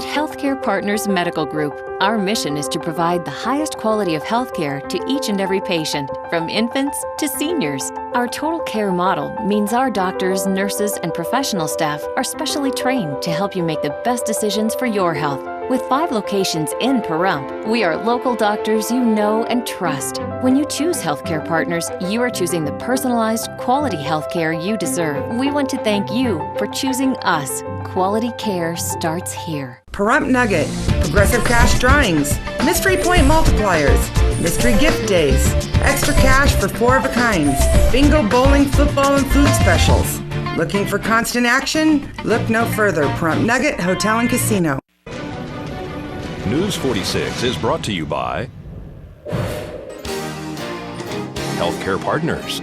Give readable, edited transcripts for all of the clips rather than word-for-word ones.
At Healthcare Partners Medical Group, our mission is to provide the highest quality of healthcare to each and every patient, from infants to seniors. Our total care model means our doctors, nurses, and professional staff are specially trained to help you make the best decisions for your health. With 5 locations in Pahrump, we are local doctors you know and trust. When you choose Healthcare Partners, you are choosing the personalized, quality healthcare you deserve. We want to thank you for choosing us. Quality care starts here. Pahrump Nugget, Progressive Cash Drawings, Mystery Point Multipliers, Mystery Gift Days, Extra Cash for 4 of a kinds, Bingo, Bowling, Football, and Food Specials. Looking for constant action? Look no further. Pahrump Nugget Hotel and Casino. News 46 is brought to you by Healthcare Partners.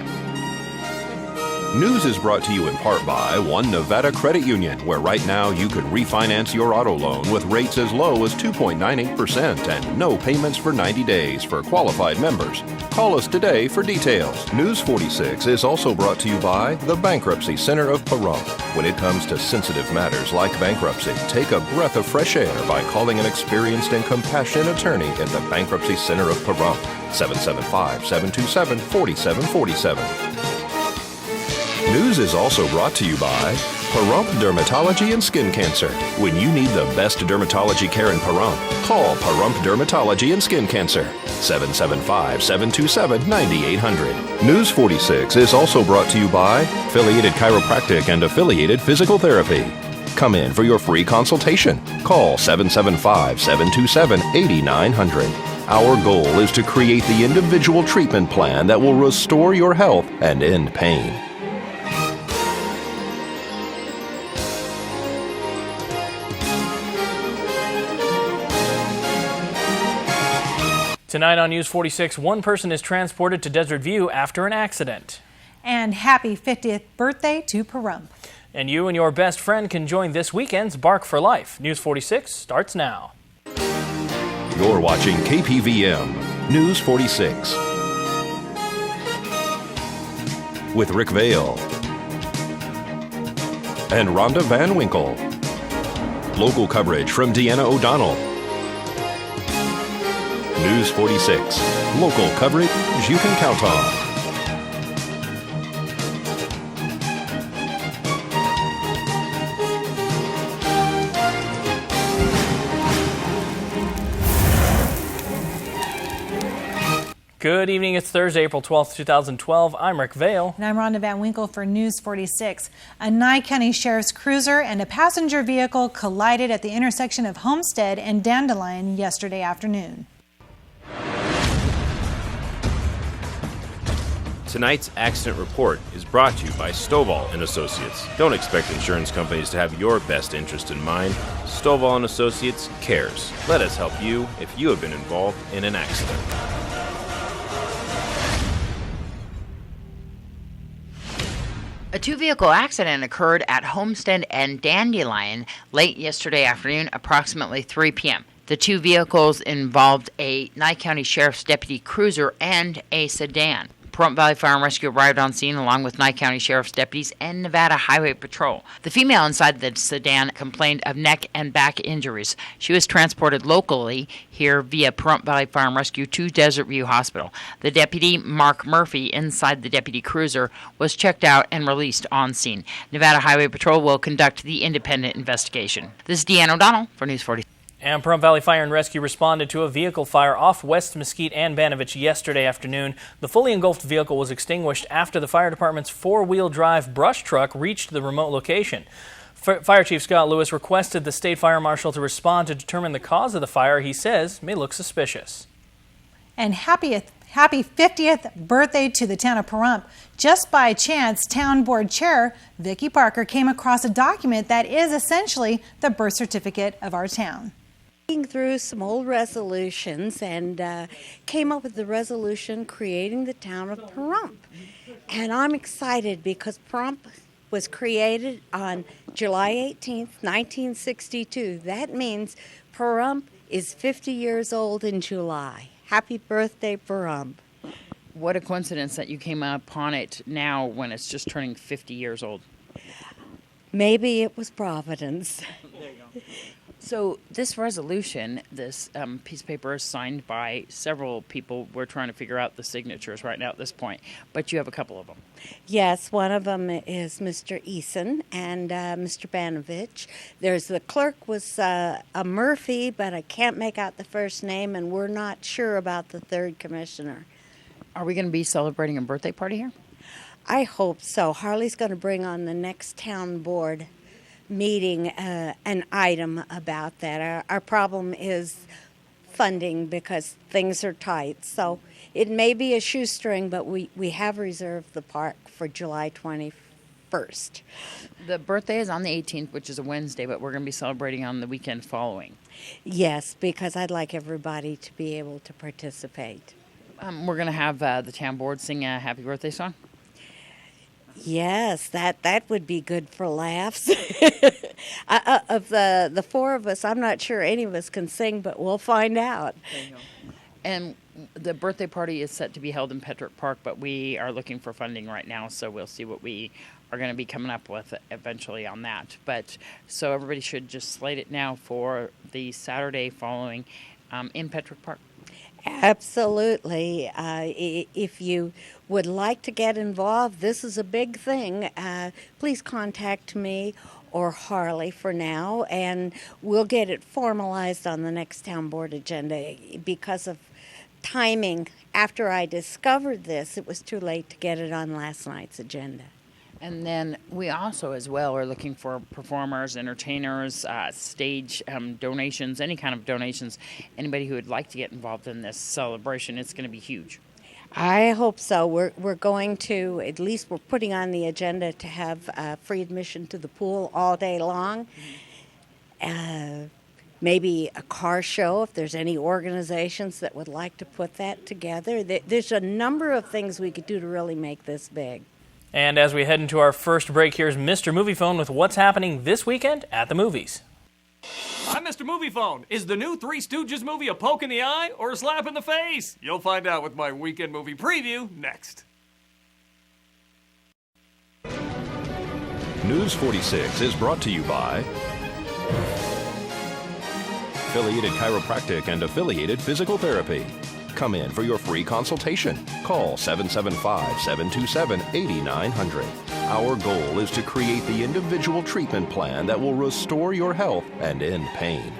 News is brought to you in part by One Nevada Credit Union, where right now you can refinance your auto loan with rates as low as 2.98% and no payments for 90 days for qualified members. Call us today for details. News 46 is also brought to you by the Bankruptcy Center of Pahrump. When it comes to sensitive matters like bankruptcy, take a breath of fresh air by calling an experienced and compassionate attorney at the Bankruptcy Center of Pahrump, 775-727-4747. News is also brought to you by Pahrump Dermatology and Skin Cancer. When you need the best dermatology care in Pahrump, call Pahrump Dermatology and Skin Cancer, 775-727-9800. News 46 is also brought to you by Affiliated Chiropractic and Affiliated Physical Therapy. Come in for your free consultation. Call 775-727-8900. Our goal is to create the individual treatment plan that will restore your health and end pain. Tonight on News 46, one person is transported to Desert View after an accident. And happy 50th birthday to Pahrump. And you and your best friend can join this weekend's Bark for Life. News 46 starts now. You're watching KPVM News 46 with Rick Vale and Rhonda Van Winkle. Local coverage from Deanna O'Donnell. News 46. Local coverage you can count on. Good evening. It's Thursday, April 12th, 2012. I'm Rick Vale. And I'm Rhonda Van Winkle for News 46. A Nye County Sheriff's Cruiser and a passenger vehicle collided at the intersection of Homestead and Dandelion yesterday afternoon. Tonight's accident report is brought to you by Stovall & Associates. Don't expect insurance companies to have your best interest in mind. Stovall & Associates cares. Let us help you if you have been involved in an accident. A 2-vehicle accident occurred at Homestead and Dandelion late yesterday afternoon, approximately 3 p.m. The 2 vehicles involved a Nye County Sheriff's Deputy Cruiser and a sedan. Pahrump Valley Fire and Rescue arrived on scene along with Nye County Sheriff's deputies and Nevada Highway Patrol. The female inside the sedan complained of neck and back injuries. She was transported locally here via Pahrump Valley Fire and Rescue to Desert View Hospital. The deputy, Mark Murphy, inside the deputy cruiser, was checked out and released on scene. Nevada Highway Patrol will conduct the independent investigation. This is Deanna O'Donnell for News 40. And Pahrump Valley Fire and Rescue responded to a vehicle fire off West Mesquite and Banovich yesterday afternoon. The fully engulfed vehicle was extinguished after the fire department's 4-wheel drive brush truck reached the remote location. Fire Chief Scott Lewis requested the state fire marshal to respond to determine the cause of the fire he says may look suspicious. And happy 50th birthday to the town of Pahrump. Just by chance, town board chair Vicki Parker came across a document that is essentially the birth certificate of our town. Through some old resolutions and came up with the resolution creating the town of Pahrump. And I'm excited because Pahrump was created on July 18th, 1962. That means Pahrump is 50 years old in July. Happy birthday, Pahrump. What a coincidence that you came upon it now when it's just turning 50 years old. Maybe it was Providence. There you go. So this resolution, this piece of paper is signed by several people. We're trying to figure out the signatures right now at this point, but you have a couple of them. Yes, one of them is Mr. Eason and Mr. Banovich. There's the clerk was a Murphy, but I can't make out the first name, and we're not sure about the third commissioner. Are we going to be celebrating a birthday party here? I hope so. Harley's going to bring on the next town board meeting an item about that. Our problem is funding because things are tight. So it may be a shoestring, but we have reserved the park for July 21st. The birthday is on the 18th, which is a Wednesday, but we're going to be celebrating on the weekend following. Yes, because I'd like everybody to be able to participate. We're going to have the town board sing a happy birthday song. Yes, that would be good for laughs. Of the four of us, I'm not sure any of us can sing, but we'll find out. And the birthday party is set to be held in Petrick Park, but we are looking for funding right now, so we'll see what we are going to be coming up with eventually on that. But so everybody should just slate it now for the Saturday following in Petrick Park. Absolutely. If you would like to get involved, this is a big thing. Please contact me or Harley for now, and we'll get it formalized on the next town board agenda. Because of timing, after I discovered this, it was too late to get it on last night's agenda. And then we also, as well, are looking for performers, entertainers, stage donations, any kind of donations. Anybody who would like to get involved in this celebration, it's going to be huge. I hope so. We're going to, at least we're putting on the agenda to have free admission to the pool all day long. Maybe a car show if there's any organizations that would like to put that together. There's a number of things we could do to really make this big. And as we head into our first break, here's Mr. Movie Phone with what's happening this weekend at the movies. I'm Mr. Movie Phone. Is the new Three Stooges movie a poke in the eye or a slap in the face? You'll find out with my weekend movie preview next. News 46 is brought to you by Affiliated Chiropractic and Affiliated Physical Therapy. Come in for your free consultation. Call 775-727-8900. Our goal is to create the individual treatment plan that will restore your health and end pain.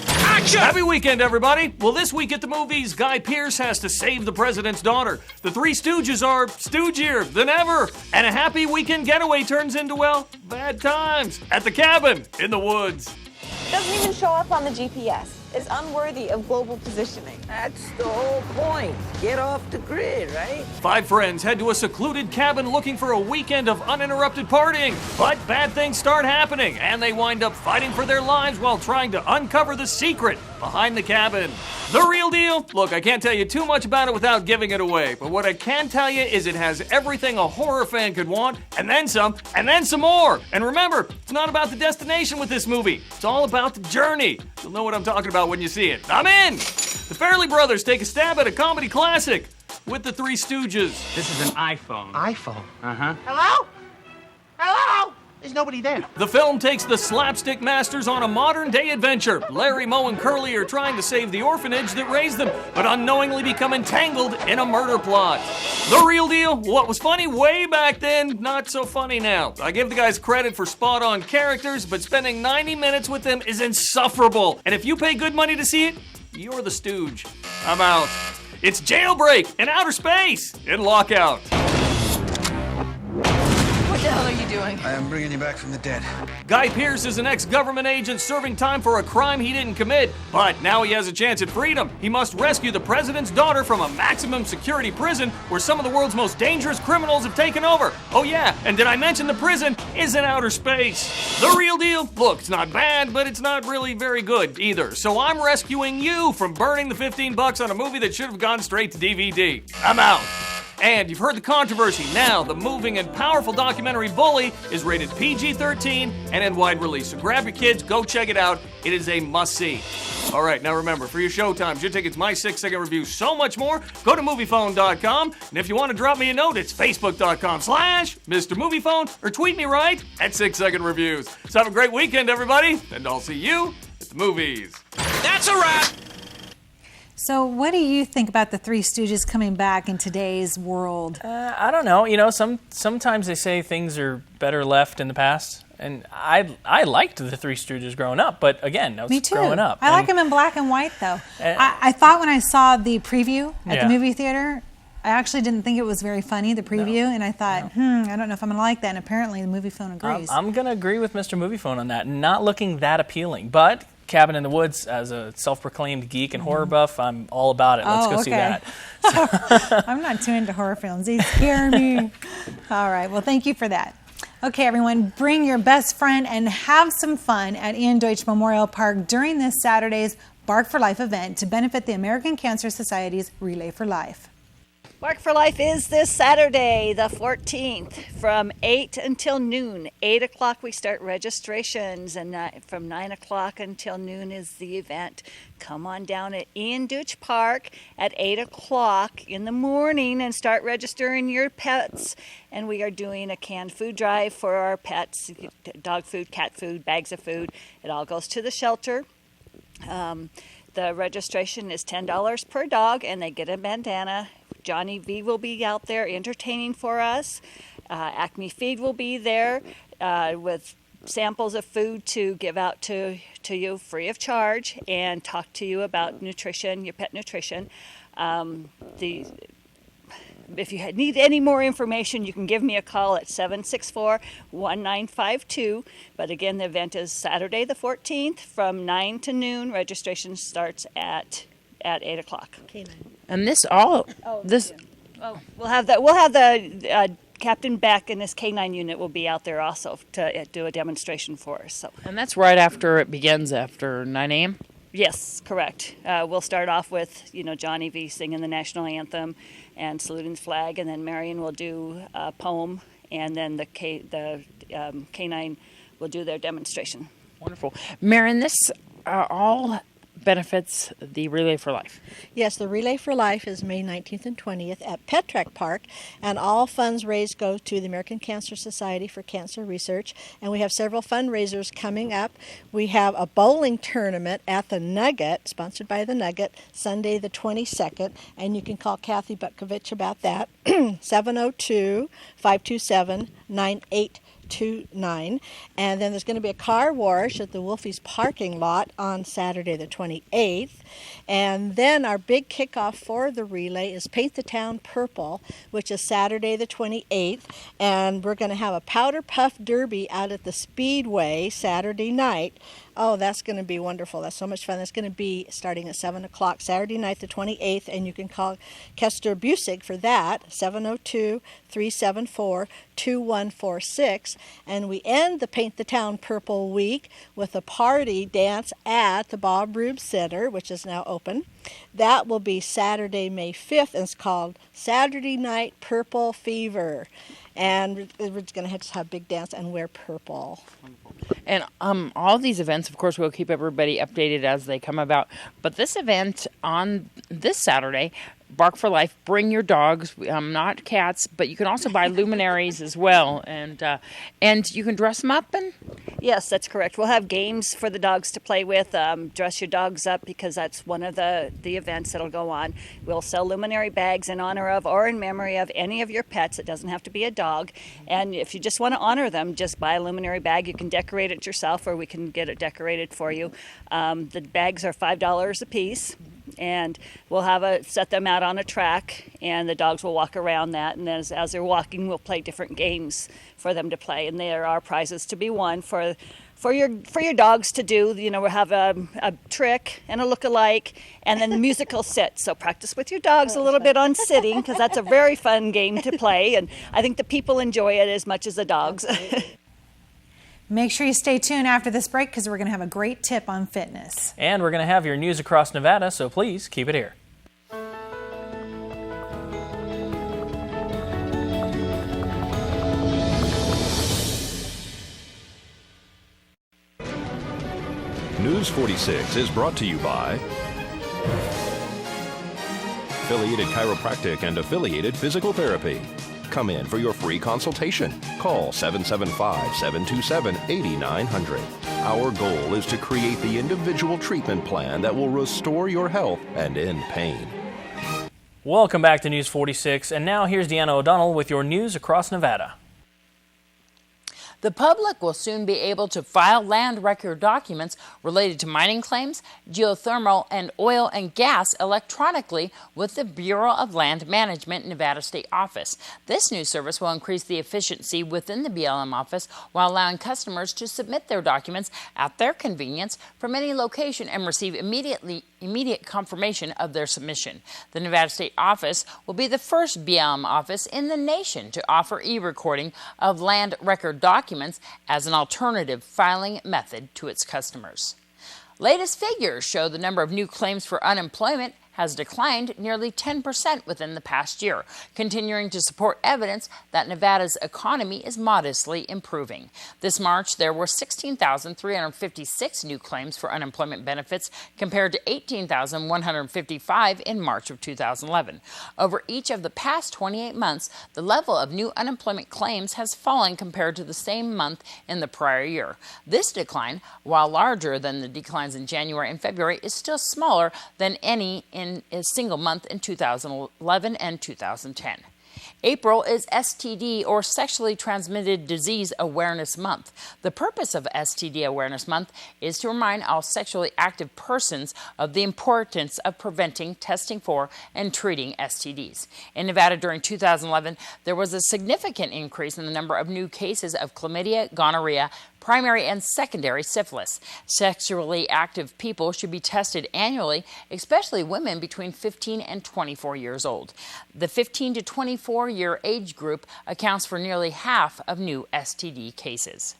Action! Happy weekend, everybody! Well, this week at the movies, Guy Pearce has to save the president's daughter. The Three Stooges are stoogier than ever. And a happy weekend getaway turns into, well, bad times at the cabin in the woods. Doesn't even show up on the GPS. Is unworthy of global positioning. That's the whole point. Get off the grid, right? 5 friends head to a secluded cabin looking for a weekend of uninterrupted partying. But bad things start happening, and they wind up fighting for their lives while trying to uncover the secret behind the cabin. The real deal? Look, I can't tell you too much about it without giving it away, but what I can tell you is it has everything a horror fan could want, and then some more. And remember, it's not about the destination with this movie. It's all about the journey. You'll know what I'm talking about when you see it. I'm in! The Farrelly brothers take a stab at a comedy classic with the Three Stooges. This is an iPhone. iPhone? Uh-huh. Hello? Hello? There's nobody there. The film takes the slapstick masters on a modern-day adventure. Larry, Moe, and Curly are trying to save the orphanage that raised them, but unknowingly become entangled in a murder plot. The real deal? What was funny way back then, not so funny now. I give the guys credit for spot-on characters, but spending 90 minutes with them is insufferable. And if you pay good money to see it, you're the stooge. I'm out. It's Jailbreak in outer space in Lockout. What the hell are you doing? I am bringing you back from the dead. Guy Pearce is an ex-government agent serving time for a crime he didn't commit, but now he has a chance at freedom. He must rescue the president's daughter from a maximum security prison where some of the world's most dangerous criminals have taken over. Oh yeah, and did I mention the prison is in outer space? The real deal? Look, it's not bad, but it's not really very good either. So I'm rescuing you from burning the $15 on a movie that should have gone straight to DVD. I'm out. And you've heard the controversy. Now, the moving and powerful documentary Bully is rated PG-13 and in wide release. So grab your kids, go check it out. It is a must-see. All right, now remember, for your showtimes, your tickets, my 6-second review, so much more, go to MoviePhone.com. And if you want to drop me a note, it's Facebook.com/MrMoviePhone or tweet me right at 6-Second Reviews. So have a great weekend, everybody, and I'll see you at the movies. That's a wrap. So what do you think about the Three Stooges coming back in today's world? I don't know. You know, sometimes they say things are better left in the past. And I liked the Three Stooges growing up, but again, I was Me too. growing up. I like them in black and white, though. I thought when I saw the preview at the movie theater, I actually didn't think it was very funny, the preview, and I thought, I don't know if I'm going to like that, and apparently the Movie Phone agrees. I'm going to agree with Mr. Movie Phone on that, not looking that appealing, but Cabin in the Woods, as a self-proclaimed geek and horror buff, I'm all about it. Let's go see that. I'm not too into horror films. They scare me. All right, well, thank you for that. Okay, everyone, bring your best friend and have some fun at Ian Deutsch Memorial Park during this Saturday's Bark for Life event to benefit the American Cancer Society's Relay for Life. Bark for Life is this Saturday, the 14th, from 8 until noon. 8 o'clock we start registrations, and from 9 o'clock until noon is the event. Come on down at Ian Deutsch Park at 8 o'clock in the morning and start registering your pets. And we are doing a canned food drive for our pets, dog food, cat food, bags of food. It all goes to the shelter. The registration is $10 per dog, and they get a bandana. Johnny V will be out there entertaining for us. Acme Feed will be there with samples of food to give out to you free of charge and talk to you about nutrition, your pet nutrition. If you need any more information, you can give me a call at 764-1952. But again, the event is Saturday the 14th from 9 to noon. Registration starts at 8 o'clock. And we'll have the Captain Beck and his K9 unit will be out there also to do a demonstration for us. And that's right after it begins, after 9 a.m.? Yes, correct. We'll start off with, Johnny V singing the national anthem and saluting the flag, and then Marion will do a poem, and then the K9 will do their demonstration. Wonderful. Marion, this all benefits the Relay for Life. Yes, the Relay for Life is May 19th and 20th at Petrek Park, and all funds raised go to the American Cancer Society for Cancer Research, and we have several fundraisers coming up. We have a bowling tournament at the Nugget, sponsored by the Nugget, Sunday the 22nd, and you can call Kathy Butkovich about that, 702-527-9829. And then there's going to be a car wash at the Wolfie's parking lot on Saturday the 28th. And then our big kickoff for the relay is Paint the Town Purple, which is Saturday the 28th. And we're going to have a powder puff derby out at the Speedway Saturday night. Oh, that's going to be wonderful. That's so much fun. That's going to be starting at 7 o'clock Saturday night, the 28th, and you can call Kester Busig for that, 702-374-2146. And we end the Paint the Town Purple week with a party dance at the Bob Rube Center, which is now open. That will be Saturday, May 5th, and it's called Saturday Night Purple Fever. And we're going to have a big dance and wear purple. And all these events, of course, we'll keep everybody updated as they come about. But this event on this Saturday, Bark for Life, bring your dogs, not cats, but you can also buy luminaries as well. And you can dress them up. And yes, that's correct. We'll have games for the dogs to play with. Dress your dogs up, because that's one of the events that'll go on. We'll sell luminary bags in honor of or in memory of any of your pets. It doesn't have to be a dog. And if you just want to honor them, just buy a luminary bag. You can decorate it yourself, or we can get it decorated for you. The bags are $5 a piece. And we'll set them out on a track, and the dogs will walk around that. And as they're walking, we'll play different games for them to play. And there are prizes to be won for your dogs to do. We'll have a trick and a look-alike, and then the musical sit. So practice with your dogs a little bit on sitting, because that's a very fun game to play. And I think the people enjoy it as much as the dogs. Make sure you stay tuned after this break, because we're going to have a great tip on fitness. And we're going to have your news across Nevada, so please keep it here. News 46 is brought to you by Affiliated Chiropractic and Affiliated Physical Therapy. Come in for your free consultation. Call 775-727-8900. Our goal is to create the individual treatment plan that will restore your health and end pain. Welcome back to News 46, and now here's Deanna O'Donnell with your news across Nevada. The public will soon be able to file land record documents related to mining claims, geothermal, and oil and gas electronically with the Bureau of Land Management Nevada State Office. This new service will increase the efficiency within the BLM office while allowing customers to submit their documents at their convenience from any location and receive immediate confirmation of their submission. The Nevada State Office will be the first BLM office in the nation to offer e-recording of land record documents as an alternative filing method to its customers. Latest figures show the number of new claims for unemployment has declined nearly 10% within the past year, continuing to support evidence that Nevada's economy is modestly improving. This March, there were 16,356 new claims for unemployment benefits compared to 18,155 in March of 2011. Over each of the past 28 months, the level of new unemployment claims has fallen compared to the same month in the prior year. This decline, while larger than the declines in January and February, is still smaller than any in a single month in 2011 and 2010. April is STD, or Sexually Transmitted Disease Awareness Month. The purpose of STD Awareness Month is to remind all sexually active persons of the importance of preventing, testing for, and treating STDs. In Nevada during 2011, there was a significant increase in the number of new cases of chlamydia, gonorrhea, primary and secondary syphilis. Sexually active people should be tested annually, especially women between 15 and 24 years old. The 15 to 24-year age group accounts for nearly half of new STD cases.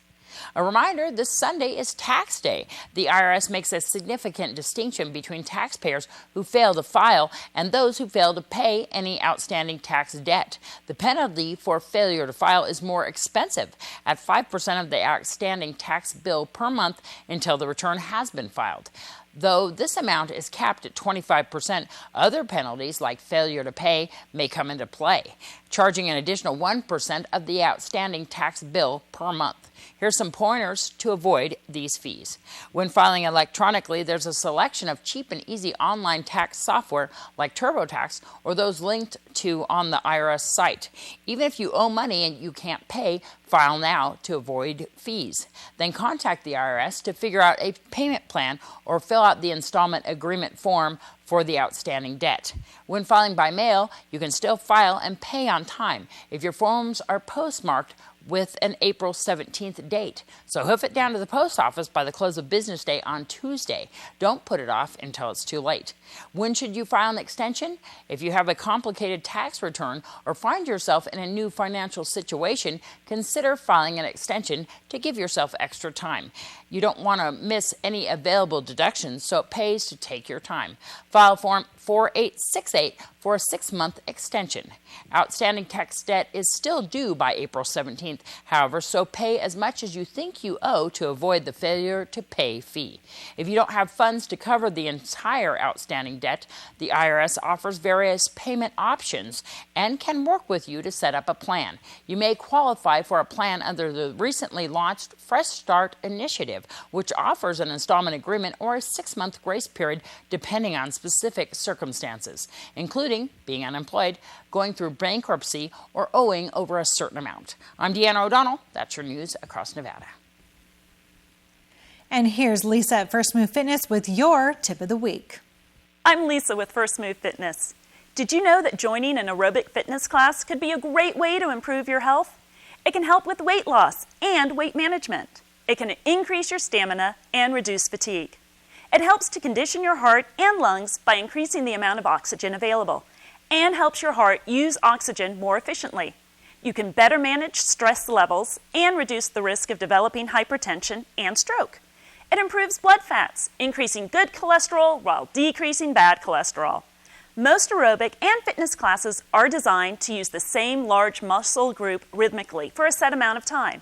A reminder, this Sunday is tax day. The IRS makes a significant distinction between taxpayers who fail to file and those who fail to pay any outstanding tax debt. The penalty for failure to file is more expensive, at 5% of the outstanding tax bill per month until the return has been filed. Though this amount is capped at 25%, other penalties like failure to pay may come into play, charging an additional 1% of the outstanding tax bill per month. Here's some pointers to avoid these fees. When filing electronically, there's a selection of cheap and easy online tax software like TurboTax or those linked to on the IRS site. Even if you owe money and you can't pay, file now to avoid fees. Then contact the IRS to figure out a payment plan or fill out the installment agreement form for the outstanding debt. When filing by mail, you can still file and pay on time if your forms are postmarked with an April 17th date. So hoof it down to the post office by the close of business day on Tuesday. Don't put it off until it's too late. When should you file an extension? If you have a complicated tax return or find yourself in a new financial situation, consider filing an extension to give yourself extra time. You don't want to miss any available deductions, so it pays to take your time. File Form 4868 for a 6-month extension. Outstanding tax debt is still due by April 17th, however, so pay as much as you think you owe to avoid the failure to pay fee. If you don't have funds to cover the entire outstanding debt, the IRS offers various payment options and can work with you to set up a plan. You may qualify for a plan under the recently launched Fresh Start Initiative, which offers an installment agreement or a 6-month grace period depending on specific circumstances, including being unemployed, going through bankruptcy, or owing over a certain amount. I'm Deanna O'Donnell. That's your news across Nevada. And here's Lisa at First Move Fitness with your tip of the week. I'm Lisa with First Move Fitness. Did you know that joining an aerobic fitness class could be a great way to improve your health? It can help with weight loss and weight management. It can increase your stamina and reduce fatigue. It helps to condition your heart and lungs by increasing the amount of oxygen available and helps your heart use oxygen more efficiently. You can better manage stress levels and reduce the risk of developing hypertension and stroke. It improves blood fats, increasing good cholesterol while decreasing bad cholesterol. Most aerobic and fitness classes are designed to use the same large muscle group rhythmically for a set amount of time,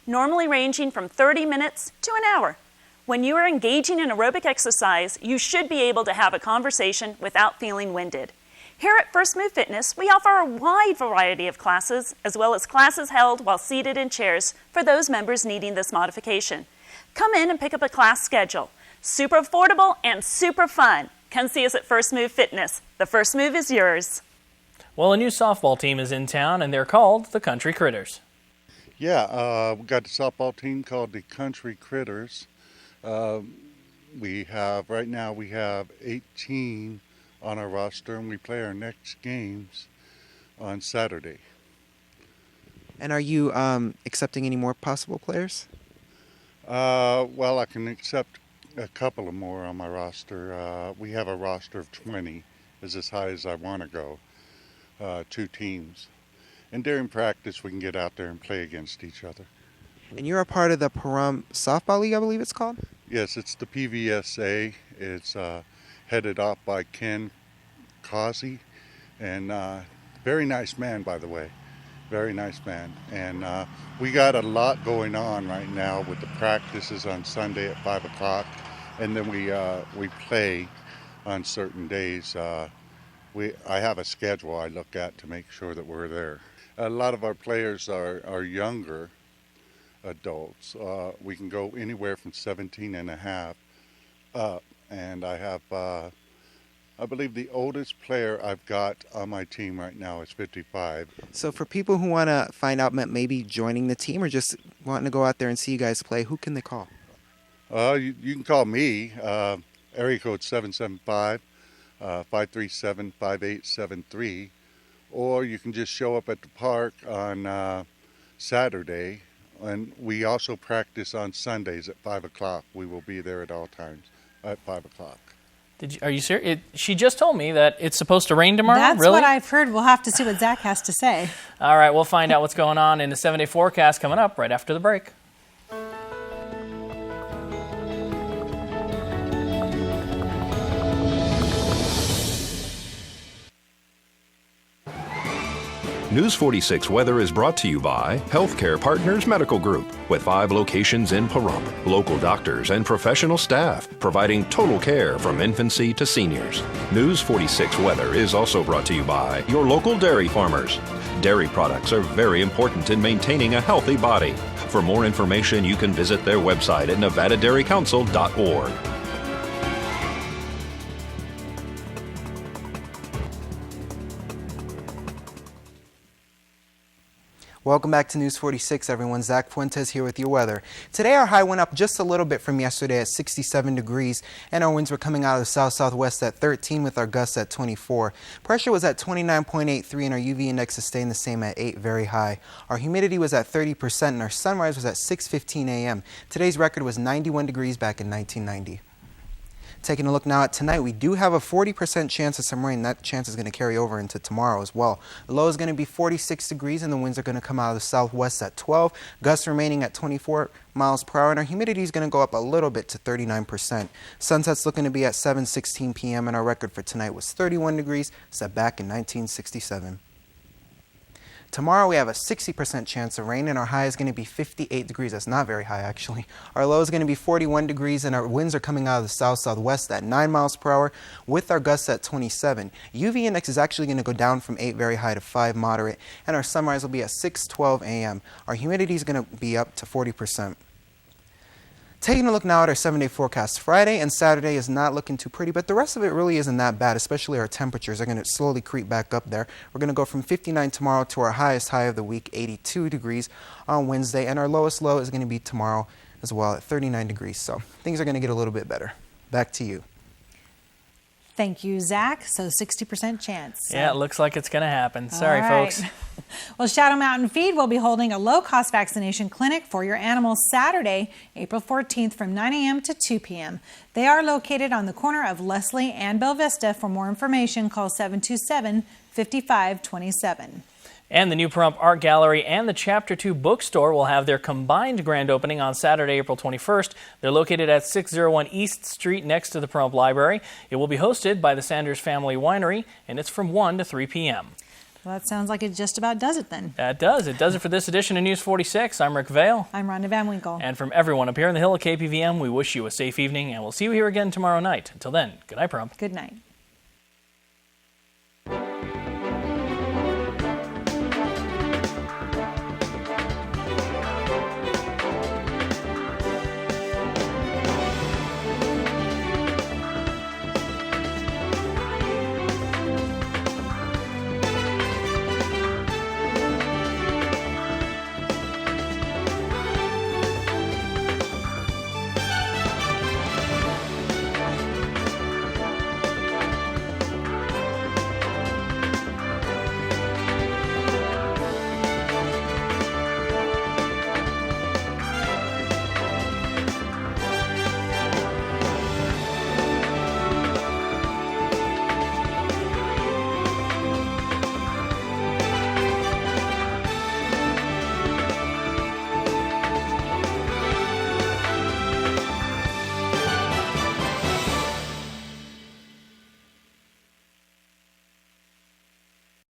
normally ranging from 30 minutes to an hour. When you are engaging in aerobic exercise, you should be able to have a conversation without feeling winded. Here at First Move Fitness, we offer a wide variety of classes, as well as classes held while seated in chairs for those members needing this modification. Come in and pick up a class schedule. Super affordable and super fun. Come see us at First Move Fitness. The first move is yours. Well, a new softball team is in town, and they're called the Country Critters. Yeah, we got a softball team called the Country Critters. Right now we have 18 on our roster, and we play our next games on Saturday. And are you accepting any more possible players? Well, I can accept a couple of more on my roster. We have a roster of 20, is as high as I want to go, 2 teams. And during practice, we can get out there and play against each other. And you're a part of the Pahrump Softball League, I believe it's called? Yes, it's the PVSA. It's headed up by Ken Causey, and very nice man, by the way. Very nice man. And we got a lot going on right now with the practices on Sunday at 5 o'clock, and then we play on certain days. I have a schedule I look at to make sure that we're there. A lot of our players are younger adults. We can go anywhere from 17 and a half up, and I have I believe the oldest player I've got on my team right now is 55. So for people who want to find out about maybe joining the team or just wanting to go out there and see you guys play, who can they call? You can call me, area code 775-537-5873, or you can just show up at the park on Saturday, and we also practice on Sundays at 5 o'clock. We will be there at all times at 5 o'clock. Are you serious? She just told me that it's supposed to rain tomorrow. That's really? what I've heard. We'll have to see what Zach has to say. All right, we'll find out what's going on in the 7-day forecast coming up right after the break. News 46 Weather is brought to you by Healthcare Partners Medical Group, with 5 locations in Pahrump. Local doctors and professional staff providing total care from infancy to seniors. News 46 Weather is also brought to you by your local dairy farmers. Dairy products are very important in maintaining a healthy body. For more information, you can visit their website at nevadadairycouncil.org. Welcome back to News 46, everyone. Zach Fuentes here with your weather. Today our high went up just a little bit from yesterday at 67 degrees, and our winds were coming out of the south-southwest at 13 with our gusts at 24. Pressure was at 29.83 and our UV index is staying the same at 8, very high. Our humidity was at 30% and our sunrise was at 6:15 a.m. Today's record was 91 degrees back in 1990. Taking a look now at tonight, we do have a 40% chance of some rain. That chance is going to carry over into tomorrow as well. The low is going to be 46 degrees and the winds are going to come out of the southwest at 12, gusts remaining at 24 miles per hour, and our humidity is going to go up a little bit to 39%. Sunset's looking to be at 7:16 p.m. and our record for tonight was 31 degrees, set back in 1967. Tomorrow we have a 60% chance of rain and our high is going to be 58 degrees. That's not very high actually. Our low is going to be 41 degrees and our winds are coming out of the south-southwest at 9 miles per hour with our gusts at 27. UV index is actually going to go down from 8 very high to 5 moderate and our sunrise will be at 6:12 a.m. Our humidity is going to be up to 40%. Taking a look now at our 7-day forecast, Friday and Saturday is not looking too pretty, but the rest of it really isn't that bad, especially our temperatures are going to slowly creep back up there. We're going to go from 59 tomorrow to our highest high of the week, 82 degrees on Wednesday, and our lowest low is going to be tomorrow as well at 39 degrees. So things are going to get a little bit better. Back to you. Thank you, Zach. So 60% chance. Yeah, it looks like it's going to happen. Sorry, folks. Well, Shadow Mountain Feed will be holding a low-cost vaccination clinic for your animals Saturday, April 14th from 9 a.m. to 2 p.m. They are located on the corner of Leslie and Bella Vista. For more information, call 727-5527. And the new Pahrump Art Gallery and the Chapter 2 bookstore will have their combined grand opening on Saturday, April 21st. They're located at 601 East Street next to the Pahrump Library. It will be hosted by the Sanders Family Winery, and it's from 1 to 3 p.m. Well, that sounds like it just about does it then. That does. It does it for this edition of News 46. I'm Rick Vale. I'm Rhonda Van Winkle. And from everyone up here in the Hill of KPVM, we wish you a safe evening, and we'll see you here again tomorrow night. Until then, good night, Pahrump. Good night.